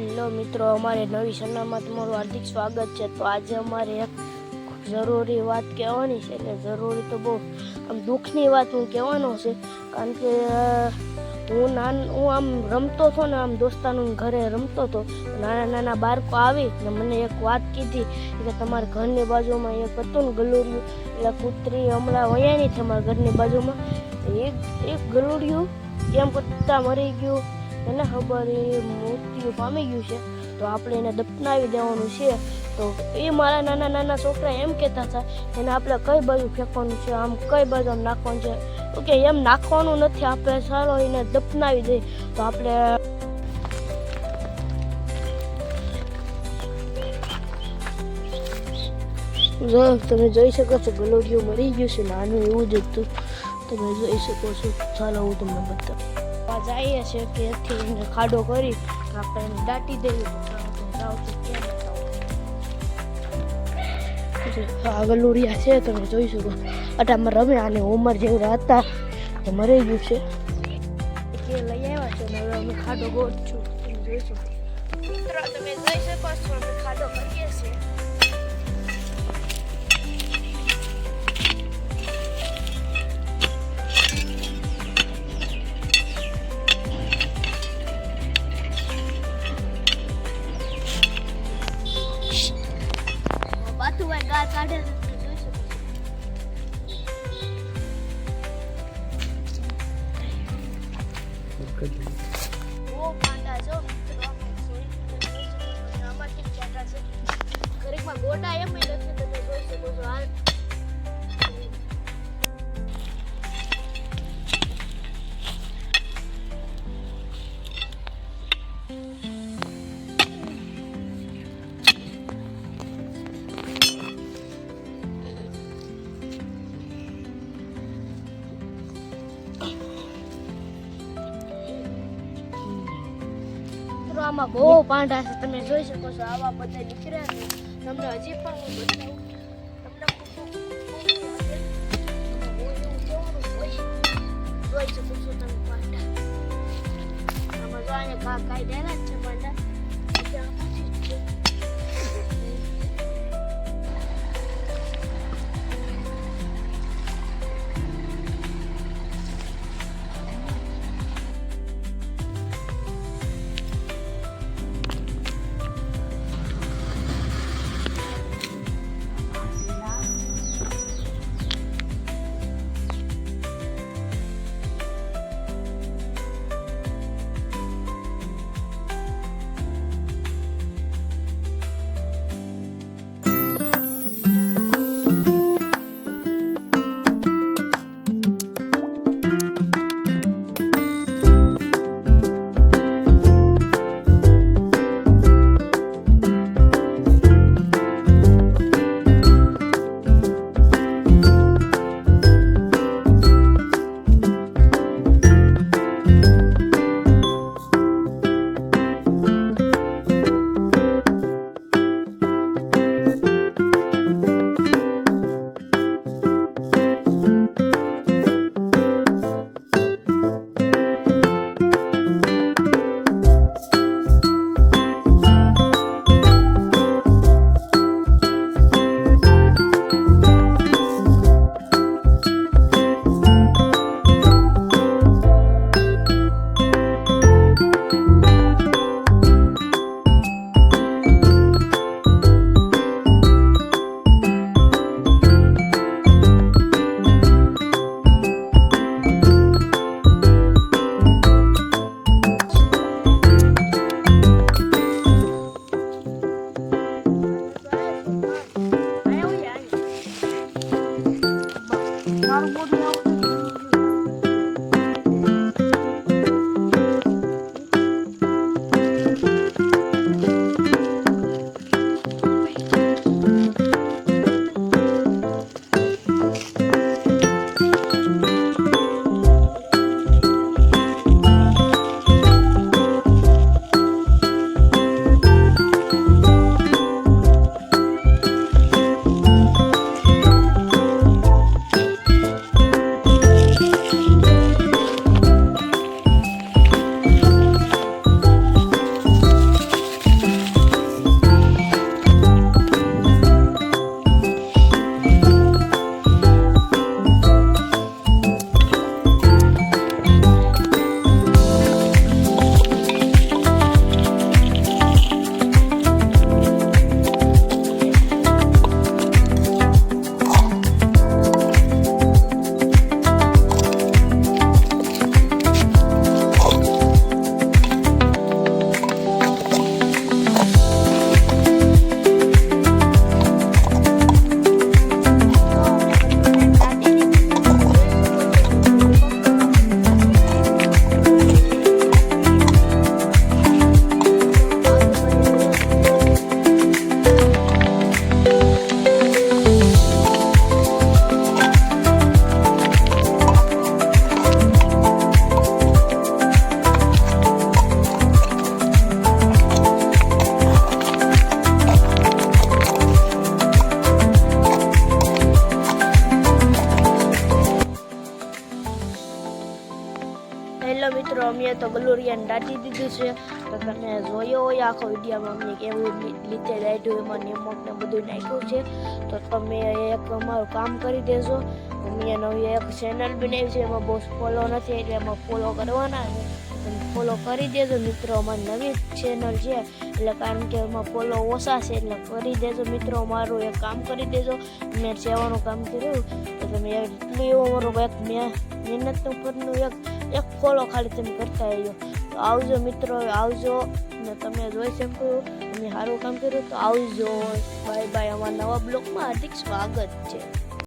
Hello મિત્રો, અમારે નવી સરનામાં તમારું હાર્દિક સ્વાગત છે। તો આજે અમારે એક જરૂરી વાત કહેવાની છે, એટલે જરૂરી તો બહુ આમ દુઃખની વાત હું કહેવાનો છે, કારણ કે હું આમ રમતો હતો ને, આમ દોસ્તાનું ઘરે રમતો હતો, નાના બાળકો આવી ને મને એક વાત કીધી કે તમારા ઘરની બાજુમાં એક હતું ને ગલુડિયું, એટલે કૂતરી હમણાં વયાની છે અમારા ઘરની બાજુમાં, એક ગલુડિયું કેમ કરતા મરી ગયું એને ખબર, એ મૃત્યુ પામી ગયું છે, તો આપણે એને દફનાવી દેવાનું છે। તો એ મારા નાના છોકરા એમ કહેતા હતા એને આપણે કઈ બાજુ ફેંકવાનું છે, આમ કઈ બાજુ આમ નાખવાનું છે, તો કે એમ નાખવાનું નથી, આપણે ચાલો એને દફનાવી દઈએ। તો આપણે તમે જોઈ શકો છો ગલોડિયું મરી ગયું છે, નાનું એવું જ હતું, તમે જોઈ શકો છો। ચાલો હું તમને બતાવું, જઈએ છે કે એથી ખાડો કરી આપણે એને દાટી દઈએ। આ ગલુડિયા છે, તમે જોઈ શકો અટામાં રમે, આને ઉંમર જેવું હતા તો મરી ગયું છે, કે લઈ આવ્યા છે ને હવે અમે ખાડો ગોઠશું। તમે જોઈ શકો મિત્રો, તમે જોઈ શકો છો અમે ખાડો કરીએ છીએ। ગા કાઢે છે, જોઈ શકો છો પાંડા જો મિત્રો, આમાંથી પાંડા છે, ઘરેકમાં ગોટા એમ નથી, તમે જોઈ શકો છો। હાલ આમાં બહુ પાંડા છે, તમે જોઈ શકો છો, આવા બધા નીકળ્યા છે, તમને હજી પણ હું બતાવું, તમને જોઈ શકો છો તમે પાંડા, આમાં જો અહીંયા કાંઈ દેલા જ છે પાંડા, આમાંથી જ છે। અમે તો ગલુરિયાને દાટી દીધું છે. તો તમે જોયો હોય આખો વિડીયોમાં અમે કેવું લીધે દાટ્યું, એમાં નિમક ને બધું નાખ્યું છે. તો તમે એક અમારું કામ કરી દેજો. અમે નવી એક ચેનલ બનાવી છે, એમાં બહુ ફોલો નથી એટલે એમાં ફોલો કરવાના છે. તમે ફોલો કરી દેજો મિત્રો. અમારી નવી ચેનલ છે એટલે કારણ કે એમાં ફોલો ઓછા છે એટલે કરી દેજો મિત્રો. મારું એક કામ કરી દેજો. મેં સેવાનું કામ કર્યું તો તમે એટલું એવું અમારું એક મહેનતનું પરનું એક ફોલો ખાલી તમે કરતા આવ્યો. તો આવજો મિત્રો, આવજો ને તમે જોઈ શકો અમે સારું કામ કર્યું. તો આવજો. Bye bye. અમારા નવા બ્લોગમાં હાર્દિક સ્વાગત છે.